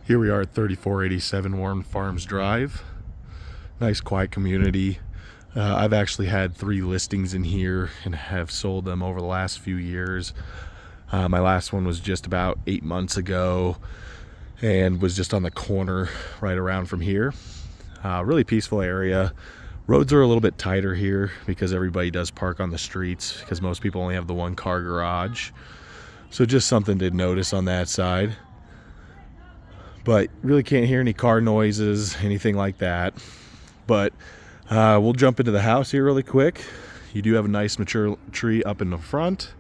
Here we are at 3487 Warren Farms Drive. Nice quiet community. I've actually had 3 listings in here and have sold them over the last few years. My last one was just about 8 months ago and was just on the corner right around from here. Really peaceful area. Roads are a little bit tighter here because everybody does park on the streets because most people only have the 1-car garage. So just something to notice on that side. But really can't hear any car noises, anything like that. But we'll jump into the house here really quick. You do have a nice mature tree up in the front.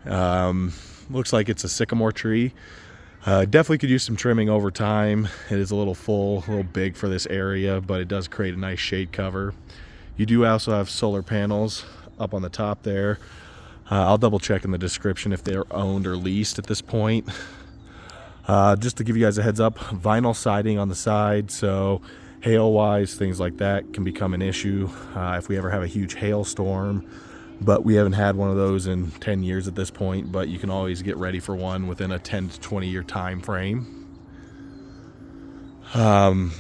Looks like it's a sycamore tree. Definitely could use some trimming over time. It is a little full, a little big for this area, but it does create a nice shade cover. You do also have solar panels up on the top there. I'll double check in the description if they're owned or leased at this point. Just to give you guys a heads up, vinyl siding on the side, so hail-wise, things like that can become an issue if we ever have a huge hailstorm. But we haven't had one of those in 10 years at this point, but you can always get ready for one within a 10 to 20 year time frame. Driveway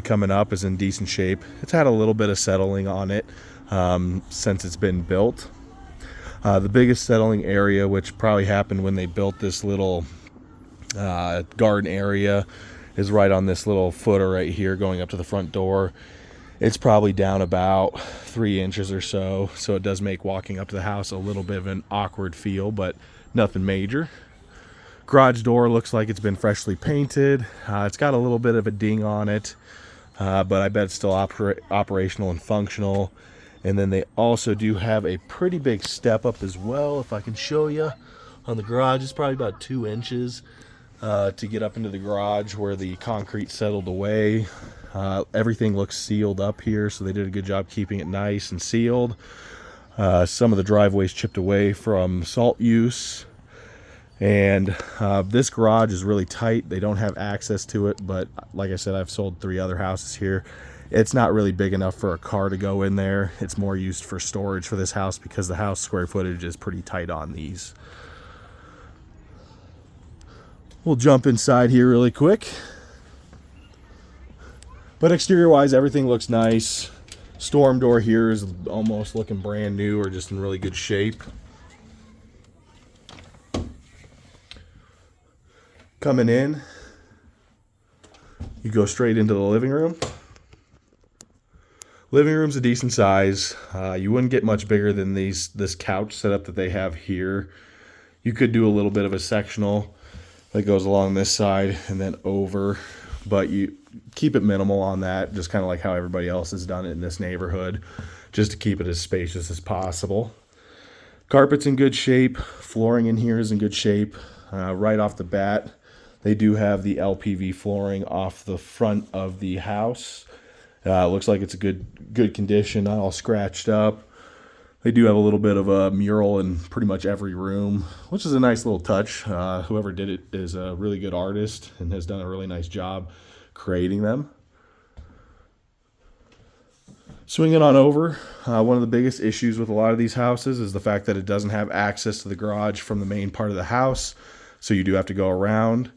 coming up is in decent shape. It's had a little bit of settling on it since it's been built. The biggest settling area, which probably happened when they built this little garden area, is right on this little footer right here going up to the front door. It's probably down about 3 inches or so, so it does make walking up to the house a little bit of an awkward feel, but nothing major. Garage door looks like it's been freshly painted. It's got a little bit of a ding on it, but I bet it's still operational and functional. And then they also do have a pretty big step up as well. If I can show you on the garage, it's probably about 2 inches to get up into the garage where the concrete settled away. Everything looks sealed up here, so they did a good job keeping it nice and sealed. Some of the driveways chipped away from salt use. And this garage is really tight. They don't have access to it, but like I said, I've sold 3 other houses here. It's not really big enough for a car to go in there. It's more used for storage for this house because the house square footage is pretty tight on these. We'll jump inside here really quick. But exterior wise, everything looks nice. Storm door here is almost looking brand new or just in really good shape. Coming in, you go straight into the living room. Living room's a decent size. You wouldn't get much bigger than this couch setup that they have here. You could do a little bit of a sectional that goes along this side and then over, but you keep it minimal on that, just kind of like how everybody else has done it in this neighborhood, just to keep it as spacious as possible. Carpet's in good shape. Flooring in here is in good shape. Right off the bat, they do have the LPV flooring off the front of the house. Looks like it's a good condition, not all scratched up. They do have a little bit of a mural in pretty much every room, which is a nice little touch. Whoever did it is a really good artist and has done a really nice job creating them. Swinging on over, one of the biggest issues with a lot of these houses is the fact that it doesn't have access to the garage from the main part of the house, so you do have to go around.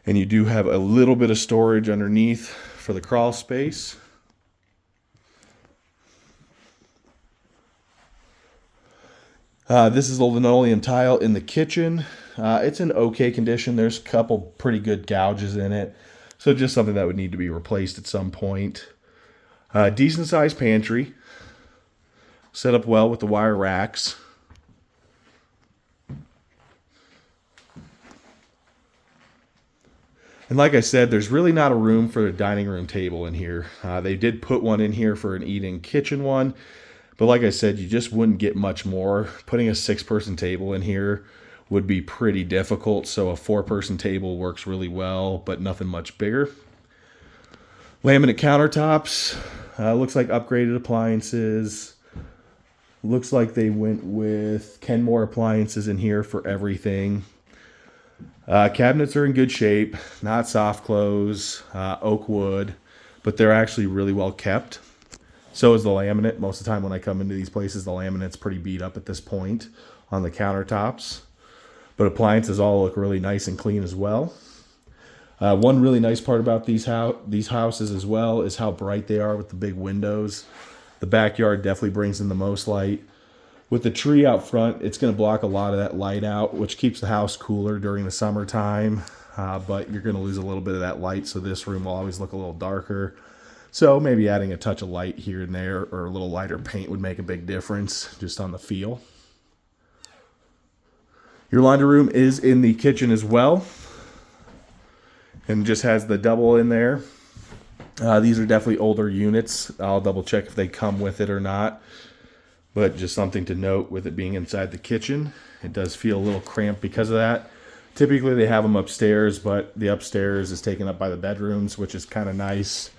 And you do have a little bit of storage underneath for the crawl space. This is the linoleum tile in the kitchen. It's in okay condition. There's a couple pretty good gouges in it, so just something that would need to be replaced at some point. Decent sized pantry, set up well with the wire racks. And like I said, there's really not a room for a dining room table in here. They did put one in here for an eat-in kitchen one, but like I said, you just wouldn't get much more. Putting a 6-person table in here would be pretty difficult, so a 4-person table works really well, but nothing much bigger. Laminate countertops. Looks like upgraded appliances. Looks like they went with Kenmore appliances in here for everything. Cabinets are in good shape, not soft close, oak wood, but they're actually really well kept. So is the laminate. Most of the time when I come into these places, the laminate's pretty beat up at this point on the countertops. but appliances all look really nice and clean as well. One really nice part about these houses as well is how bright they are with the big windows. The backyard definitely brings in the most light. With the tree out front, it's going to block a lot of that light out, which keeps the house cooler during the summertime. But you're going to lose a little bit of that light, so this room will always look a little darker. So maybe adding a touch of light here and there or a little lighter paint would make a big difference just on the feel. Your laundry room is in the kitchen as well, and just has the double in there. These are definitely older units. I'll double check if they come with it or not, but just something to note with it being inside the kitchen. It does feel a little cramped because of that. Typically they have them upstairs, but the upstairs is taken up by the bedrooms, which is kind of nice.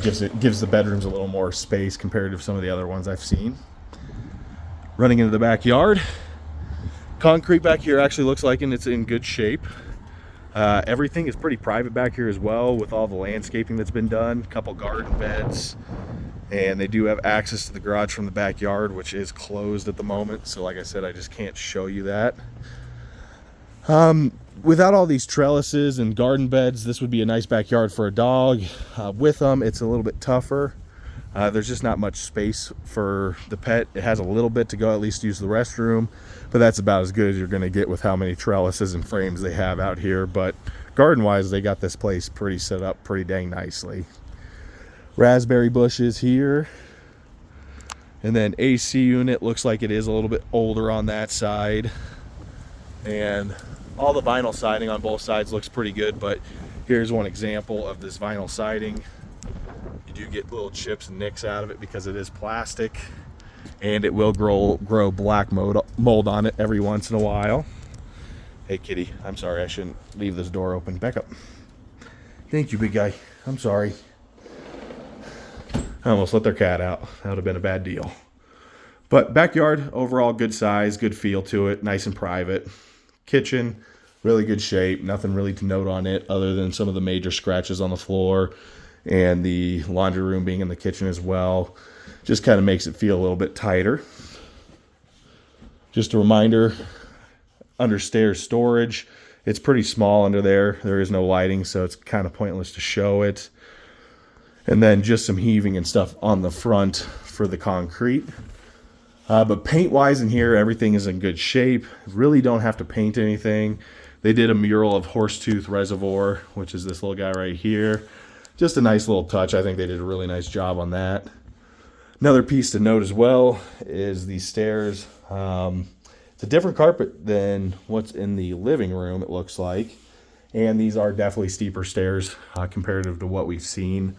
Gives the bedrooms a little more space compared to some of the other ones I've seen. Running into the backyard. Concrete back here actually looks like it's in good shape. Everything is pretty private back here as well, with all the landscaping that's been done. A couple garden beds, and they do have access to the garage from the backyard, which is closed at the moment. So like I said, I just can't show you that. Without all these trellises and garden beds, this would be a nice backyard for a dog. With them, it's a little bit tougher. There's just not much space for the pet. It has a little bit to go, at least use the restroom, but that's about as good as you're going to get with how many trellises and frames they have out here. But garden wise, they got this place pretty set up pretty dang nicely. Raspberry bushes here, and then AC unit looks like it is a little bit older on that side, and all the vinyl siding on both sides looks pretty good. But here's one example of this vinyl siding. You do get little chips and nicks out of it because it is plastic, and it will grow black mold on it every once in a while. Hey kitty, I'm sorry, I shouldn't leave this door open. Back up. Thank you, big guy. I'm sorry. I almost let their cat out. That would have been a bad deal. But backyard, overall good size, good feel to it, nice and private. Kitchen, really good shape. Nothing really to note on it other than some of the major scratches on the floor, and the laundry room being in the kitchen as well. Just kind of makes it feel a little bit tighter. Just a reminder, under stairs storage, it's pretty small under there. There is no lighting, so it's kind of pointless to show it. And then just some heaving and stuff on the front for the concrete. But paint-wise in here, everything is in good shape. Really don't have to paint anything. They did a mural of Horsetooth Reservoir, which is this little guy right here. Just a nice little touch. I think they did a really nice job on that. Another piece to note as well is these stairs. It's a different carpet than what's in the living room, it looks like. And these are definitely steeper stairs comparative to what we've seen.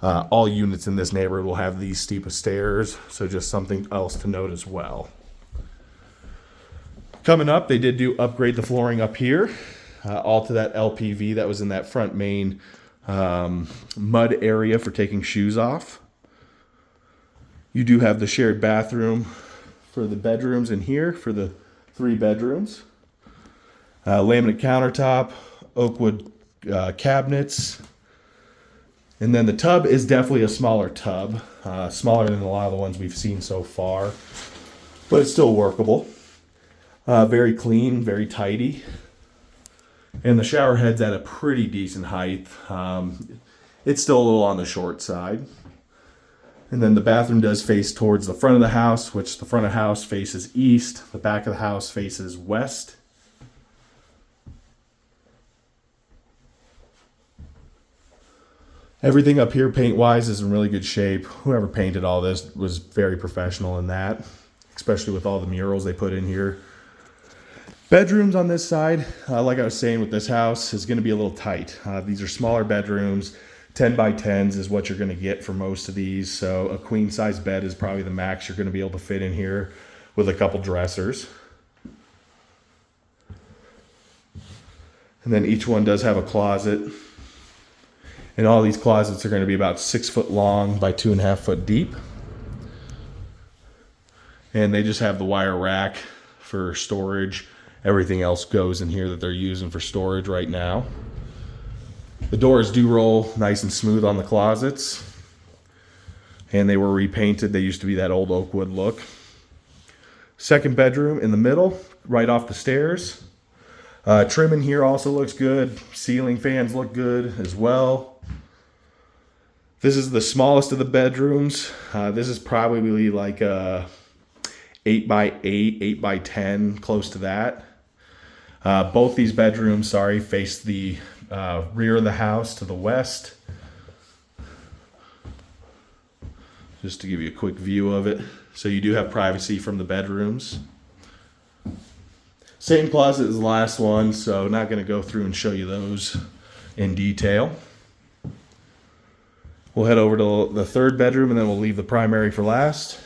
All units in this neighborhood will have these steep stairs, so just something else to note as well. Coming up, they did upgrade the flooring up here, all to that LPV that was in that front main mud area for taking shoes off. You do have the shared bathroom for the bedrooms in here for the 3 bedrooms. Laminate countertop, oak wood cabinets. And then the tub is definitely a smaller tub, smaller than a lot of the ones we've seen so far, but it's still workable. Very clean, very tidy. And the shower head's at a pretty decent height. It's still a little on the short side. And then the bathroom does face towards the front of the house, which the front of the house faces east. The back of the house faces west. Everything up here paint-wise is in really good shape. Whoever painted all this was very professional in that, especially with all the murals they put in here. Bedrooms on this side, like I was saying with this house, is going to be a little tight. These are smaller bedrooms. 10 by 10s is what you're going to get for most of these. So a queen size bed is probably the max you're going to be able to fit in here with a couple dressers. And then each one does have a closet. And all these closets are going to be about 6 foot long by 2.5 foot deep. And they just have the wire rack for storage. Everything else goes in here that they're using for storage right now. The doors do roll nice and smooth on the closets. And they were repainted. They used to be that old oak wood look. Second bedroom in the middle, right off the stairs. Trim in here also looks good. Ceiling fans look good as well. This is the smallest of the bedrooms. This is probably like a 8x8, 8x10, close to that. Both these bedrooms, face the rear of the house to the west. Just to give you a quick view of it. So you do have privacy from the bedrooms. Same closet as the last one, so not going to go through and show you those in detail. We'll head over to the third bedroom and then we'll leave the primary for last.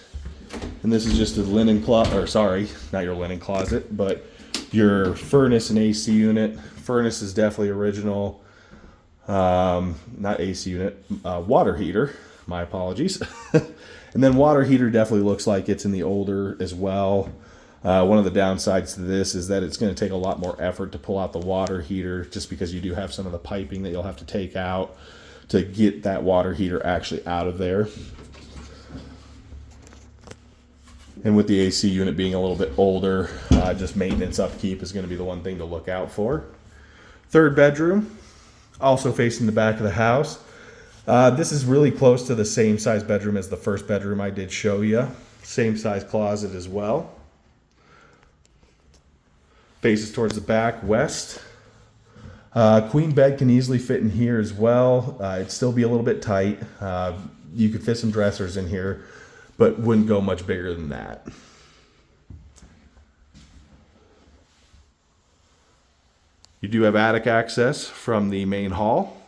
And this is just a linen closet, or sorry, not your linen closet, but your furnace and AC unit. Furnace is definitely original. Not AC unit, water heater. My apologies. And then water heater definitely looks like it's in the older as well. One of the downsides to this is that it's going to take a lot more effort to pull out the water heater, just because you do have some of the piping that you'll have to take out to get that water heater actually out of there. And with the AC unit being a little bit older, just maintenance upkeep is going to be the one thing to look out for. Third bedroom, also facing the back of the house. This is really close to the same size bedroom as the first bedroom I did show you. Same size closet as well. Faces towards the back, west. Queen bed can easily fit in here as well. It'd still be a little bit tight. You could fit some dressers in here, but wouldn't go much bigger than that. You do have attic access from the main hall.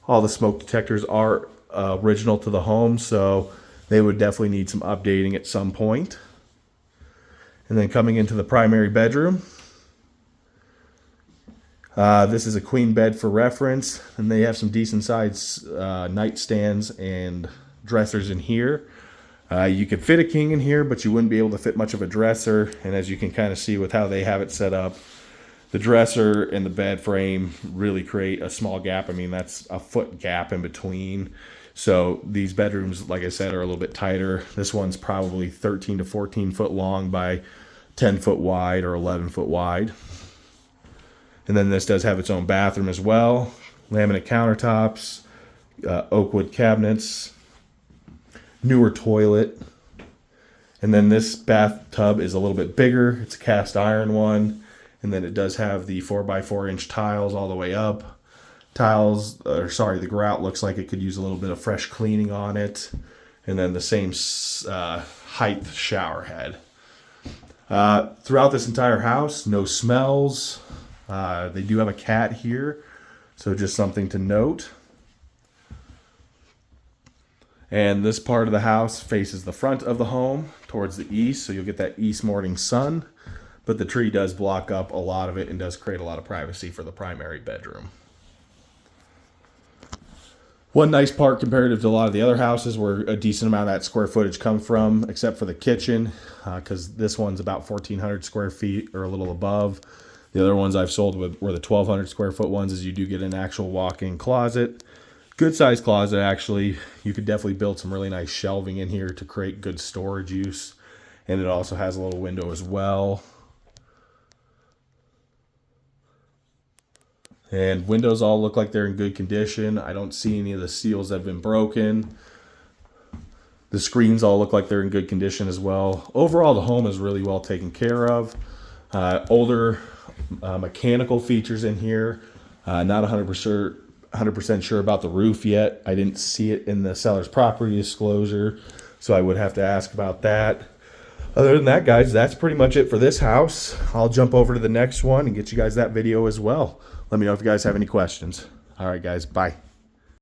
All the smoke detectors are original to the home, so they would definitely need some updating at some point. And then coming into the primary bedroom, this is a queen bed for reference, and they have some decent sized nightstands and dressers in here. You could fit a king in here, but you wouldn't be able to fit much of a dresser. And as you can kind of see with how they have it set up, the dresser and the bed frame really create a small gap. I mean, that's a foot gap in between. So these bedrooms, like I said, are a little bit tighter. This one's probably 13 to 14 foot long by 10 foot wide or 11 foot wide. And then this does have its own bathroom as well. Laminate countertops, oak wood cabinets, newer toilet. And then this bathtub is a little bit bigger. It's a cast iron one. And then it does have the 4x4 inch tiles all the way up. The grout looks like it could use a little bit of fresh cleaning on it. And then the same height shower head. Throughout this entire house, no smells. They do have a cat here, so just something to note. And this part of the house faces the front of the home towards the east, so you'll get that east morning sun. But the tree does block up a lot of it and does create a lot of privacy for the primary bedroom. One nice part comparative to a lot of the other houses where a decent amount of that square footage comes from, except for the kitchen, because this one's about 1,400 square feet or a little above. The other ones I've sold were the 1,200 square foot ones, as you do get an actual walk-in closet. Good sized closet, actually. You could definitely build some really nice shelving in here to create good storage use. And it also has a little window as well. And windows all look like they're in good condition. I don't see any of the seals that have been broken. The screens all look like they're in good condition as well. Overall, the home is really well taken care of. Older mechanical features in here. Not 100% sure about the roof yet. I didn't see it in the seller's property disclosure, so I would have to ask about that. Other than that, guys, that's pretty much it for this house. I'll jump over to the next one and get you guys that video as well. Let me know if you guys have any questions. All right, guys, bye.